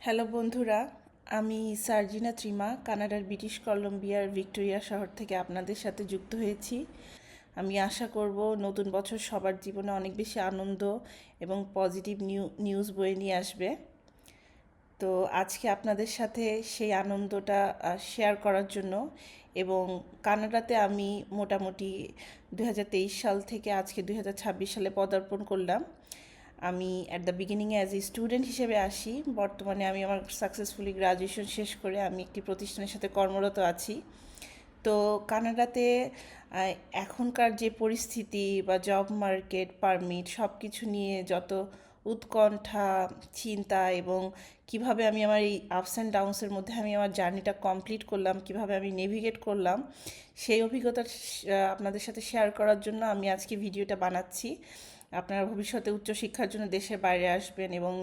Hello বন্ধুরা, আমি সার্জিনা ত্রিমা কানাডার ব্রিটিশ কলম্বিয়ার ভিক্টোরিয়া শহর থেকে আপনাদের সাথে যুক্ত হয়েছি। আমি আশা করব নতুন বছর সবার জীবনে অনেক বেশি আনন্দ এবং পজিটিভ নিউজ বয়ে নিয়ে আসবে। তো আজকে আপনাদের সাথে সেই আনন্দটা শেয়ার করার জন্য এবং কানাডাতে আমি মোটামুটি 2023 সাল থেকে আজকে 2026 সালে পদার্পণ করলাম। আমি অ্যাট দ্য বিগিনিংয়ে অ্যাজ এ স্টুডেন্ট হিসেবে আসি। বর্তমানে আমি আমার সাকসেসফুলি গ্রাজুয়েশন শেষ করে আমি একটি প্রতিষ্ঠানের সাথে কর্মরত আছি। তো কানাডাতে এখনকার যে পরিস্থিতি বা জব মার্কেট পারমিট সব কিছু নিয়ে যত উৎকণ্ঠা, চিন্তা এবং কিভাবে আমি আমার এই আপস অ্যান্ড ডাউনসের মধ্যে আমি আমার জার্নিটা কমপ্লিট করলাম, কিভাবে আমি নেভিগেট করলাম, সেই অভিজ্ঞতা আপনাদের সাথে শেয়ার করার জন্য আমি আজকে ভিডিওটা বানাচ্ছি। আপনারা ভবিষ্যতে উচ্চশিক্ষার জন্য দেশের বাইরে আসবেন এবং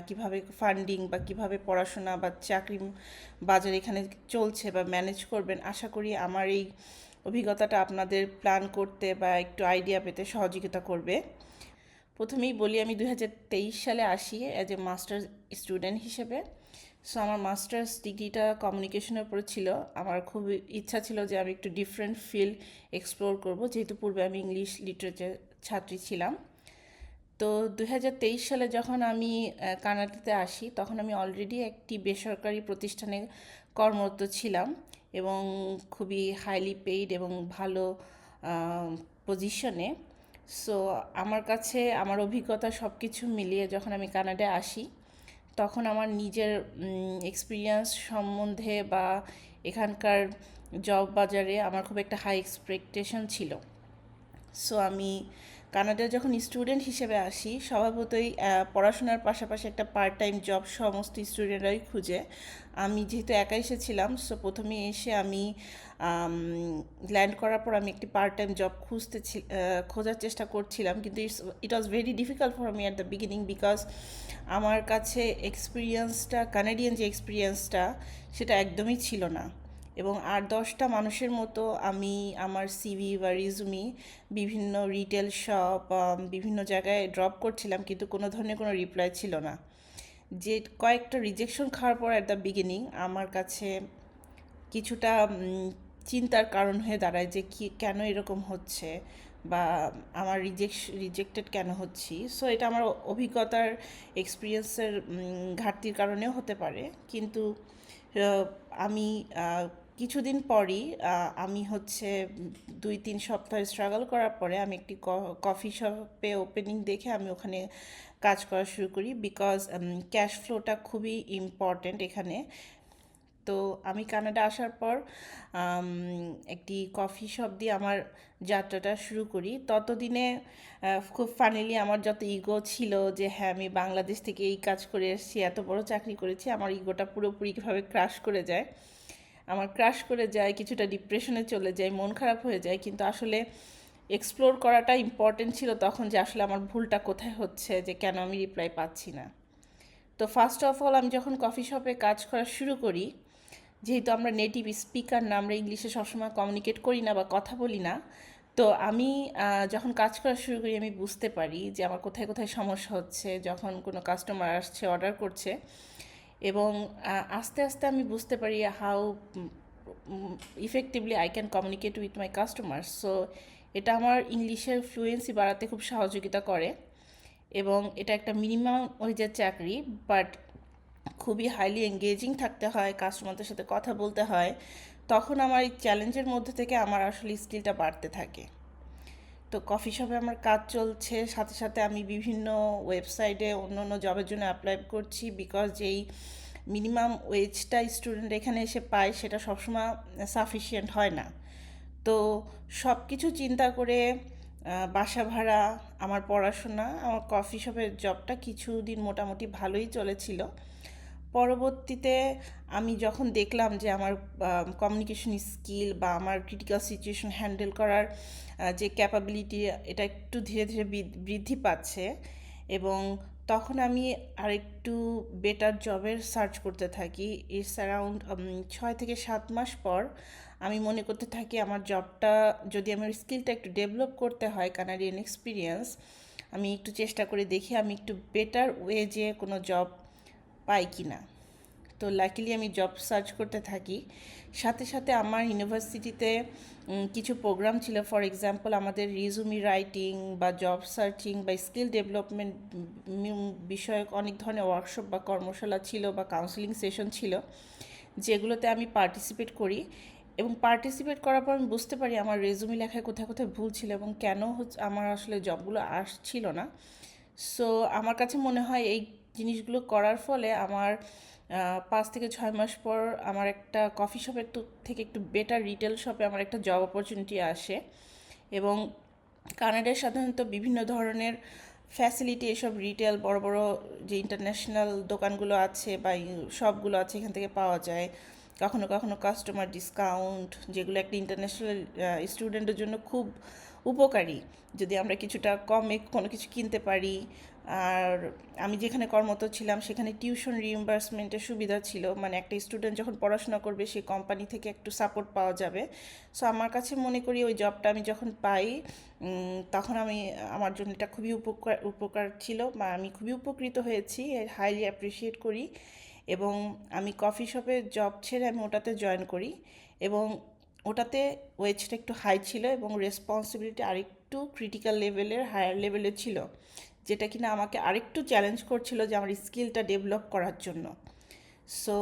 কিভাবে ফান্ডিং বা কিভাবে পড়াশোনা বা চাকরি বাজার এখানে চলছে বা ম্যানেজ করবেন, আশা করি আমার এই অভিজ্ঞতাটা আপনাদের প্ল্যান করতে বা একটু আইডিয়া পেতে সহযোগিতা করবে। প্রথমেই বলি, আমি 2023 সালে আসি অ্যাজ এ মাস্টার্স স্টুডেন্ট হিসেবে। সো আমার মাস্টার্স ডিগ্রিটা কমিউনিকেশনের উপরে ছিল। আমার খুব ইচ্ছা ছিল যে আমি একটু ডিফারেন্ট ফিল্ড এক্সপ্লোর করব, যেহেতু পূর্বে আমি ইংলিশ লিটারেচার ছাত্রী ছিলাম। তো 2023 সালে যখন আমি কানাডাতে আসি, তখন আমি অলরেডি একটি বেসরকারি প্রতিষ্ঠানে কর্মরত ছিলাম এবং খুবই হাইলি পেইড এবং ভালো পজিশনে। সো আমার কাছে আমার অভিজ্ঞতা সব কিছু মিলিয়ে যখন আমি কানাডায় আসি, তখন আমার নিজের এক্সপিরিয়েন্স সম্বন্ধে বা এখানকার জব বাজারে আমার খুব একটা হাই এক্সপেকটেশন ছিল। সো আমি কানাডায় যখন স্টুডেন্ট হিসেবে আসি, স্বভাবতই পড়াশোনার পাশাপাশি একটা পার্ট টাইম জব সমস্ত স্টুডেন্টরাই খুঁজে। আমি যেহেতু একা এসেছিলাম, সো প্রথমে এসে আমি ল্যান্ড করার পর আমি একটি পার্ট টাইম জব খোঁজার চেষ্টা করছিলাম, কিন্তু it was very difficult for me at the beginning, because আমার কাছে এক্সপিরিয়েন্সটা, কানাডিয়ান যে এক্সপিরিয়েন্সটা, সেটা একদমই ছিল না। এবং 8-10টা মানুষের মতো আমি আমার সিভি বা রিজুমি বিভিন্ন রিটেল শপ, বিভিন্ন জায়গায় ড্রপ করছিলাম, কিন্তু কোনো ধরনের কোনো রিপ্লাই ছিল না। যে কয়েকটা রিজেকশন খাওয়ার পর অ্যাট দ্য বিগিনিং আমার কাছে কিছুটা চিন্তার কারণ হয়ে দাঁড়ায় যে কেন এরকম হচ্ছে বা আমার রিজেক্টেড কেন হচ্ছি। সো এটা আমার অভিজ্ঞতার এক্সপিরিয়েন্সের ঘাটতির কারণেও হতে পারে। কিন্তু আমি কিছুদিন পরই আমি হচ্ছে 2-3 সপ্তাহ স্ট্রাগল করার পরে আমি একটি কফি শপে ওপেনিং দেখে আমি ওখানে কাজ করা শুরু করি, বিকজ ক্যাশ ফ্লোটা খুবই ইম্পর্ট্যান্ট এখানে। তো আমি কানাডা আসার পর একটি কফি শপ দিয়ে আমার যাত্রাটা শুরু করি। ততদিনে খুব ফানিলি আমার যত ইগো ছিল যে হ্যাঁ আমি বাংলাদেশ থেকে এই কাজ করে এসেছি, এত বড় চাকরি করেছি, আমার ইগোটা পুরোপুরিভাবে ক্রাশ করে যায়। কিছুটা ডিপ্রেশনে চলে যায়, মন খারাপ হয়ে যায়। কিন্তু আসলে এক্সপ্লোর করাটা ইম্পর্টেন্ট ছিল তখন, যে আসলে আমার ভুলটা কোথায় হচ্ছে, যে কেন আমি রিপ্লাই পাচ্ছি না। তো ফার্স্ট অফ অল আমি যখন কফি শপে কাজ করা শুরু করি, যেহেতু আমরা নেটিভ স্পিকার না, আমরা ইংলিশে সবসময় কমিউনিকেট করি না বা কথা বলি না, তো আমি যখন কাজ করা শুরু করি আমি বুঝতে পারি যে আমার কোথায় কোথায় সমস্যা হচ্ছে যখন কোনো কাস্টমার আসছে, অর্ডার করছে। এবং আস্তে আস্তে আমি বুঝতে পারি how effectively I can communicate with my customer. So এটা আমার ইংলিশের ফ্লুয়েন্সি বাড়াতে খুব সহযোগিতা করে। এবং এটা একটা মিনিমাম ওয়েজের চাকরি, বাট খুবই হাইলি এঙ্গেজিং থাকতে হয়, কাস্টমারদের সাথে কথা বলতে হয়। তখন আমার এই চ্যালেঞ্জের মধ্যে থেকে আমার আসলে স্কিলটা বাড়তে থাকে। তো কফি শপে আমার কাজ চলছে, সাথে সাথে আমি বিভিন্ন ওয়েবসাইটে অন্য অন্য জবের জন্য অ্যাপ্লাই করছি, বিকজ যেই মিনিমাম ওয়েজটা স্টুডেন্ট এখানে এসে পায় সেটা সবসময় সাফিসিয়েন্ট হয় না। তো সব কিছু চিন্তা করে বাসা ভাড়া, আমার পড়াশোনা, আমার কফি শপের জবটা কিছুদিন মোটামুটি ভালোই চলেছিল। পরবর্তীতে আমি যখন দেখলাম যে আমার কমিউনিকেশন স্কিল বা আমার ক্রিটিক্যাল সিচুয়েশন হ্যান্ডেল করার যে ক্যাপাবিলিটি, এটা একটু ধীরে ধীরে বৃদ্ধি পাচ্ছে, এবং তখন আমি আরেকটু বেটার জবের সার্চ করতে থাকি। ইটস অ্যারাউন্ড 6 থেকে 7 মাস পর আমি মনে করতে থাকি আমার জবটা, যদি আমার স্কিলটা একটু ডেভেলপ করতে হয়, কানাডিয়ান এক্সপিরিয়েন্স, আমি একটু চেষ্টা করে দেখি আমি একটু বেটার ওয়েজে কোনো জব পাই কি না। তো লাকিলি আমি জব সার্চ করতে থাকি। সাথে সাথে আমার ইউনিভার্সিটিতে কিছু প্রোগ্রাম ছিল। ফর এক্সাম্পল, আমাদের রিজুমি রাইটিং বা জব সার্চিং বা স্কিল ডেভেলপমেন্ট বিষয়ক অনেক ধরনের ওয়ার্কশপ বা কর্মশালা ছিল বা কাউন্সেলিং সেশন ছিল, যেগুলোতে আমি পার্টিসিপেট করি। এবং পার্টিসিপেট করার পর আমি বুঝতে পারি আমার রেজুমি লেখায় কোথায় কোথায় ভুল ছিল এবং কেন আমার আসলে জবগুলো আসছিল না। সো আমার কাছে মনে হয় এই জিনিসগুলো করার ফলে আমার 5 থেকে 6 মাস পর আমার একটা কফি শপের থেকে একটু বেটার রিটেল শপে আমার একটা জব অপরচুনিটি আসে। এবং কানাডায় সাধারণত বিভিন্ন ধরনের ফ্যাসিলিটি এসব রিটেল বড় বড় যে ইন্টারন্যাশনাল দোকানগুলো আছে বা শপগুলো আছে এখান থেকে পাওয়া যায়। কখনো কখনো কাস্টমার ডিসকাউন্ট, যেগুলো একটা ইন্টারন্যাশনাল স্টুডেন্টের জন্য খুব উপকারী, যদি আমরা কিছুটা কমে কোনো কিছু কিনতে পারি। আর আমি যেখানে কর্মরত ছিলাম সেখানে টিউশন রিইম্বার্সমেন্টের সুবিধা ছিল, মানে একটা স্টুডেন্ট যখন পড়াশোনা করবে সে কোম্পানি থেকে একটু সাপোর্ট পাওয়া যাবে। সো আমার কাছে মনে করি ওই জবটা আমি যখন পাই তখন আমার জন্য এটা খুবই উপকার ছিল বা আমি খুবই উপকৃত হয়েছি, হাইলি অ্যাপ্রিসিয়েট করি। এবং আমি কফি শপে জব ছেড়ে আমি ওটাতে জয়েন করি। এবং ওটাতে ওয়েজটা একটু হাই ছিল এবং রেসপন্সিবিলিটি আরেকটু ক্রিটিক্যাল লেভেলের, হায়ার লেভেলের ছিল, যেটা কিনা আমাকে আরেকটু চ্যালেঞ্জ করছিল যে আমার স্কিলটা ডেভেলপ করার জন্য। সো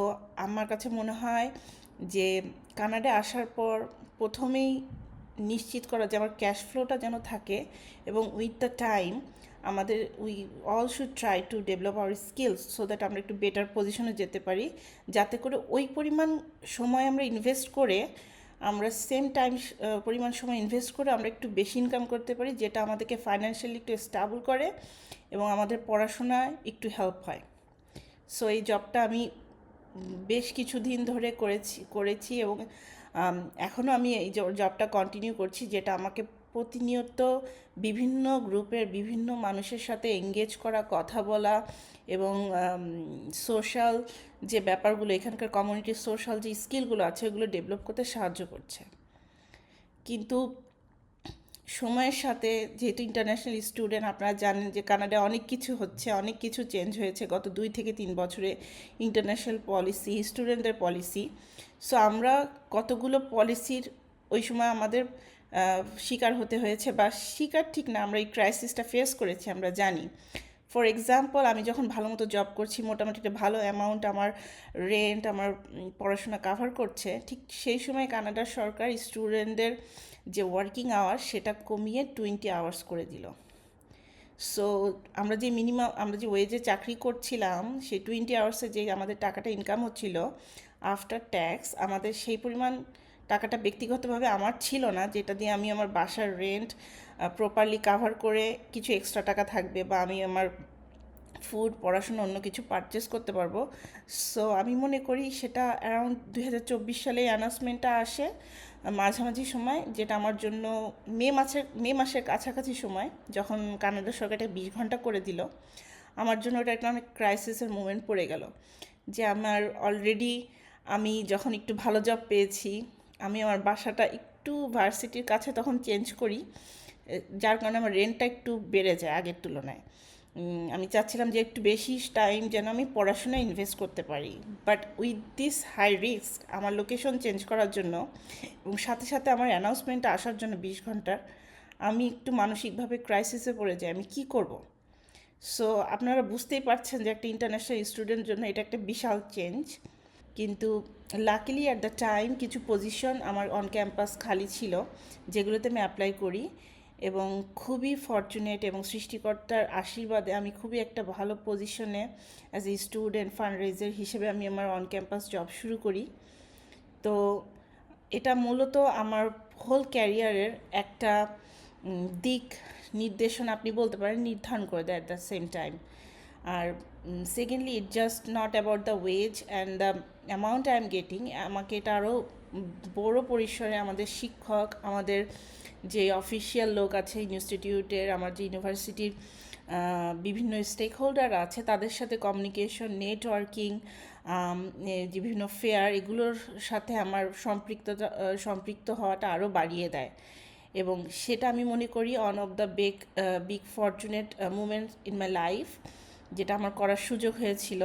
আমার কাছে মনে হয় যে কানাডা আসার পর প্রথমেই নিশ্চিত করা যে আমার ক্যাশ ফ্লোটা যেন থাকে, এবং উইথ দ্য টাইম আমাদের we all should try to develop hour skills so that আমরা একটু বেটার পজিশনে যেতে পারি, যাতে করে ওই পরিমাণ সময় আমরা ইনভেস্ট করে আমরা সেম টাইম পরিমাণ সময় ইনভেস্ট করে আমরা একটু বেশি ইনকাম করতে পারি, যেটা আমাদেরকে ফাইন্যান্সিয়ালি একটু স্টেবল করে এবং আমাদের পড়াশোনায় একটু হেল্প হয়। সো এই জবটা আমি বেশ কিছুদিন ধরে করেছি এবং এখনও আমি এই জবটা কন্টিনিউ করছি, যেটা আমাকে প্রতিনিয়ত বিভিন্ন গ্রুপের বিভিন্ন মানুষের সাথে এঙ্গেজ করা, কথা বলা এবং সোশ্যাল যে ব্যাপারগুলো, এখানকার কমিউনিটির সোশ্যাল যে স্কিলগুলো আছে ওগুলো ডেভেলপ করতে সাহায্য করছে। কিন্তু সময়ের সাথে, যেহেতু ইন্টারন্যাশনাল স্টুডেন্ট, আপনারা জানেন যে কানাডায় অনেক কিছু হচ্ছে, অনেক কিছু চেঞ্জ হয়েছে গত 2 থেকে 3 বছরে। ইন্টারন্যাশনাল পলিসি, স্টুডেন্টদের পলিসি। সো আমরা কতগুলো পলিসির ওই সময় আমাদের শিকার হতে হয়েছে, বা শিকার ঠিক না, আমরা এই ক্রাইসিসটা ফেস করেছি, আমরা জানি। ফর এক্সাম্পল, আমি যখন ভালো মতো জব করছি, মোটামুটি একটা ভালো অ্যামাউন্ট আমার রেন্ট, আমার পড়াশোনা কাভার করছে, ঠিক সেই সময় কানাডার সরকার স্টুডেন্টদের যে ওয়ার্কিং আওয়ার্স সেটা কমিয়ে 20 আওয়ার্স করে দিল। সো আমরা যে ওয়েজে চাকরি করছিলাম, সেই 20 আওয়ার্সে যে আমাদের টাকাটা ইনকাম হচ্ছিল আফটার ট্যাক্স, আমাদের সেই পরিমাণ টাকাটা ব্যক্তিগতভাবে আমার ছিল না, যেটা দিয়ে আমি আমার বাসার রেন্ট প্রপারলি কাভার করে কিছু এক্সট্রা টাকা থাকবে বা আমি আমার ফুড, পড়াশোনা, অন্য কিছু পারচেস করতে পারবো। সো আমি মনে করি সেটা অ্যারাউন্ড 2024 সালে অ্যানাউন্সমেন্টটা আসে মাঝামাঝি সময়, যেটা আমার জন্য মে মাসের কাছাকাছি সময়, যখন কানাডা সরকারটা 20 ঘন্টা করে দিল, আমার জন্য ওটা একটা অনেক ক্রাইসিসের মোমেন্ট পড়ে গেল। যে আমার অলরেডি, আমি যখন একটু ভালো জব পেয়েছি, আমি আমার বাসাটা একটু ভার্সিটির কাছে তখন চেঞ্জ করি, যার কারণে আমার রেন্টটা একটু বেড়ে যায় আগের তুলনায়। আমি চাচ্ছিলাম যে একটু বেশি টাইম যেন আমি পড়াশোনায় ইনভেস্ট করতে পারি, but with this high risk আমার লোকেশন চেঞ্জ করার জন্য এবং সাথে সাথে আমার অ্যানাউন্সমেন্টটা আসার জন্য 20 ঘন্টার, আমি একটু মানসিকভাবে ক্রাইসিসে পড়ে যাই, আমি কি করব। সো আপনারা বুঝতেই পারছেন যে একটা ইন্টারন্যাশনাল স্টুডেন্টের জন্য এটা একটা বিশাল চেঞ্জ। কিন্তু লাকিলি অ্যাট দ্য টাইম কিছু পজিশন আমার অন ক্যাম্পাস খালি ছিল, যেগুলোতে আমি অ্যাপ্লাই করি, এবং খুবই ফর্চুনেট এবং সৃষ্টিকর্তার আশীর্বাদে আমি খুবই একটা ভালো পজিশনে অ্যাজ এ স্টুডেন্ট ফান্ডরেজার হিসেবে আমি আমার অন ক্যাম্পাস জব শুরু করি। তো এটা মূলত আমার হোল ক্যারিয়ারের একটা দিক নির্দেশনা আপনি বলতে পারেন, নির্ধারণ করে দেয় অ্যাট দ্য সেম টাইম। আর secondly, it just not about the wage and the amount I am getting. আমাকে এটা আরও বড় পরিসরে আমাদের শিক্ষক, আমাদের যে অফিসিয়াল লোক আছে ইনস্টিটিউটের, আমার যে ইউনিভার্সিটির বিভিন্ন স্টেক হোল্ডার আছে, তাদের সাথে কমিউনিকেশন, নেটওয়ার্কিং, যে বিভিন্ন ফেয়ার, এগুলোর সাথে আমার সম্পৃক্ত হওয়াটা আরও বাড়িয়ে দেয়। এবং সেটা আমি মনে করি one of the big fortunate moments in my life, যেটা আমার করার সুযোগ হয়েছিল।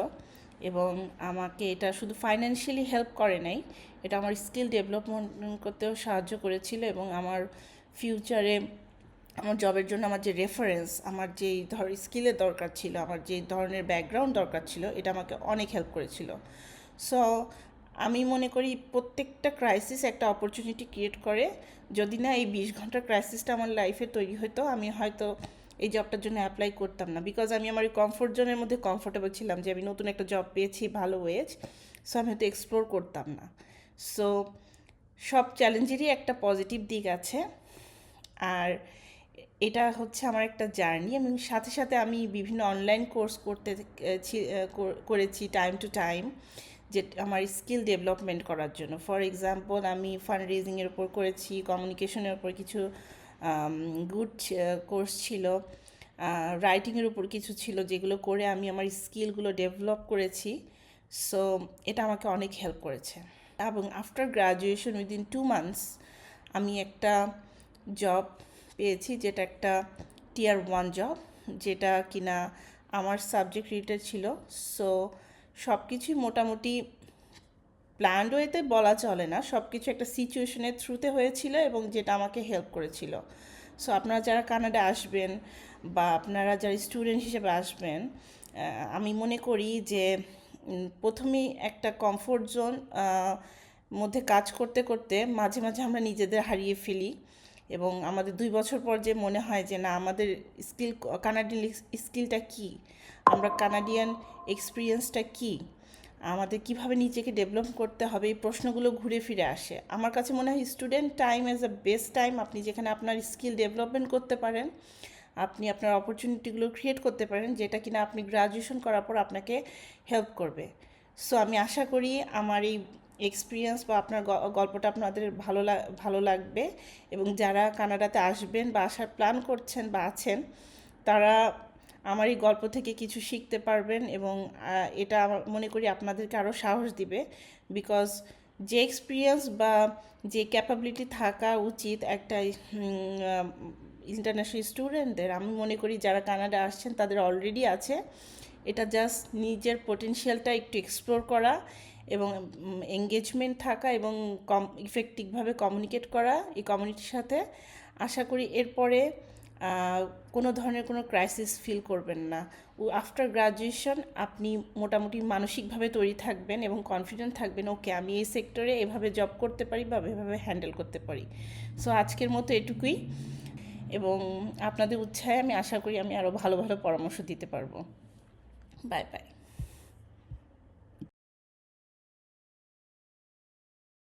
এবং আমাকে এটা শুধু ফাইন্যান্সিয়ালি হেল্প করে নাই, এটা আমার স্কিল ডেভেলপমেন্ট করতেও সাহায্য করেছিল এবং আমার ফিউচারে আমার জবের জন্য আমার যে রেফারেন্স, আমার যেই স্কিলের দরকার ছিল, আমার যে ধরনের ব্যাকগ্রাউন্ড দরকার ছিল, এটা আমাকে অনেক হেল্প করেছিল। সো আমি মনে করি প্রত্যেকটা ক্রাইসিস একটা অপরচুনিটি ক্রিয়েট করে। যদি না এই 20 ঘন্টার ক্রাইসিসটা আমার লাইফে তৈরি হতো, আমি হয়তো এই জবটার জন্য অ্যাপ্লাই করতাম না, বিকজ আমি আমার এই কমফোর্ট জোনের মধ্যে কমফোর্টেবল ছিলাম যে আমি নতুন একটা জব পেয়েছি, ভালো ওয়েজ, সো আমি হয়তো এক্সপ্লোর করতাম না। সো সব চ্যালেঞ্জেরই একটা পজিটিভ দিক আছে। আর এটা হচ্ছে আমার একটা জার্নি, এবং সাথে সাথে আমি বিভিন্ন অনলাইন কোর্স করেছি টাইম টু টাইম, যে আমার স্কিল ডেভেলপমেন্ট করার জন্য। ফর এক্সাম্পল, আমি ফান্ড রেজিংয়ের উপর করেছি, কমিউনিকেশনের উপর কিছু গুড কোর্স ছিল, রাইটিংয়ের উপর কিছু ছিল, যেগুলো করে আমি আমার স্কিলগুলো ডেভেলপ করেছি। সো এটা আমাকে অনেক হেল্প করেছে। এবং আফটার গ্র্যাজুয়েশন উইদিন 2 মান্থস আমি একটা জব পেয়েছি, যেটা একটা টিয়ার 1 জব, যেটা কিনা আমার সাবজেক্ট রিলেটেড ছিল। সো সব কিছুই মোটামুটি প্ল্যান্ড ওয়েতে বলা চলে না, সব কিছু একটা সিচুয়েশনের থ্রুতে হয়েছিল এবং যেটা আমাকে হেল্প করেছিল। সো আপনারা যারা কানাডা আসবেন বা আপনারা যারা স্টুডেন্ট হিসেবে আসবেন, আমি মনে করি যে প্রথমেই একটা কমফোর্ট জোন মধ্যে কাজ করতে করতে মাঝে মাঝে আমরা নিজেদের হারিয়ে ফেলি, এবং আমাদের 2 বছর পর যে মনে হয় যে না, আমাদের কানাডিয়ান স্কিলটা কী, আমরা কানাডিয়ান এক্সপিরিয়েন্সটা কী, আমাদের কিভাবে নিজেকে ডেভেলপ করতে হবে, এই প্রশ্নগুলো ঘুরে ফিরে আসে। আমার কাছে মনে হয় student time is the best time, আপনি যেখানে আপনার স্কিল ডেভেলপমেন্ট করতে পারেন, আপনি আপনার অপরচুনিটিগুলো ক্রিয়েট করতে পারেন, যেটা কিনা আপনি গ্রাজুয়েশন করার পর আপনাকে হেল্প করবে। সো আমি আশা করি আমার এই এক্সপিরিয়েন্স বা আপনার গল্পটা আপনাদের ভালো লাগবে, এবং যারা কানাডাতে আসবেন বা আসার প্ল্যান করছেন বা আছেন, তারা আমার এই গল্প থেকে কিছু শিখতে পারবেন, এবং এটা আমার মনে করি আপনাদেরকে আরও সাহস দিবে। বিকজ যে এক্সপিরিয়েন্স বা যে ক্যাপাবিলিটি থাকা উচিত একটা ইন্টারন্যাশনাল স্টুডেন্টদের, আমি মনে করি যারা কানাডা আসছেন তাদের অলরেডি আছে। এটা জাস্ট নিজের পোটেনশিয়ালটা একটু এক্সপ্লোর করা এবং এঙ্গেজমেন্ট থাকা এবং ইফেক্টিভভাবে কমিউনিকেট করা এই কমিউনিটির সাথে। আশা করি এরপরে কোনো ধরনের কোনো ক্রাইসিস ফিল করবেন না। আফটার গ্রাজুয়েশন আপনি মোটামুটি মানসিকভাবে তৈরি থাকবেন এবং কনফিডেন্ট থাকবেন, ওকে আমি এই সেক্টরে এভাবে জব করতে পারি বা এভাবে হ্যান্ডেল করতে পারি। সো আজকের মতো এটুকুই, এবং আপনাদের উৎসাহে আমি আশা করি আমি আরও ভালো ভালো পরামর্শ দিতে পারবো। Bye bye.